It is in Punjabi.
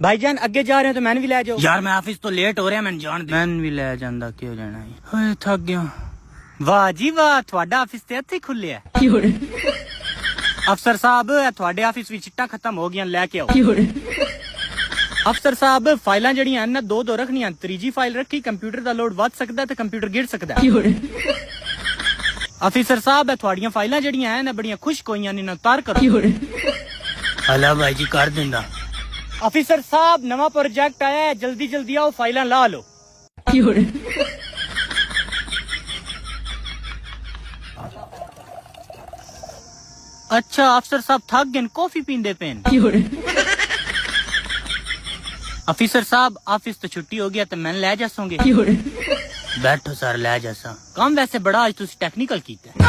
भाईजान अगे जा रहे हो तो मैंने भी ले जाओ। यार मैं ऑफिस तो लेट हो रहा, मैं जान दे। मैं भी ले जांदा, क्यों जाना है? हाय थक गया। वाह जी वाह, ਤੁਹਾਡਾ ਆਫਿਸ ਤੇ ਇੱਥੇ ਖੁੱਲਿਆ। ਅਫਸਰ ਸਾਹਿਬ ਤੁਹਾਡੇ ਆਫਿਸ ਵਿੱਚ ਚਿੱਟਾ ਖਤਮ ਹੋ ਗਿਆ, ਲੈ ਕੇ ਆਓ। ਅਫਸਰ ਸਾਹਿਬ ਫਾਈਲਾਂ ਜਿਹੜੀਆਂ ਹਨ ਨਾ ਦੋ ਰੱਖਣੀਆਂ, ਤੀਜੀ ਫਾਈਲ ਰੱਖੀ ਕੰਪਿਊਟਰ ਦਾ ਲੋਡ ਵੱਧ ਸਕਦਾ ਤੇ ਕੰਪਿਊਟਰ ਗਿਰ ਸਕਦਾ। ਅਫਸਰ ਸਾਹਿਬ ਤੁਹਾਡੀਆਂ ਫਾਈਲਾਂ ਜਿਹੜੀਆਂ ਹਨ ਨਾ ਬੜੀਆਂ ਖੁਸ਼ਕ ਹੋਈਆਂ ਨੇ, ਨਾ ਉਤਾਰ ਕਰੋ। ਹਲਾ ਭਾਈ ਜੀ ਕਰ ਦਿੰਦਾ। ਅਫਸਰ ਸਾਹਿਬ ਨਵਾਂ ਪ੍ਰੋਜੈਕਟ ਆਇਆ ਹੈ, ਜਲਦੀ ਜਲਦੀ ਆਓ ਫਾਈਲਾਂ ਲਾ ਲਓ। अच्छा अफसर साहब थक गए, कॉफी पींदे पेन। अफसर साहब ऑफिस तो छुट्टी हो गया तो मैं ले जासोंगे। बैठो सर ले जासा। काम वैसे बड़ा आज तुसी टेक्निकल कीता है।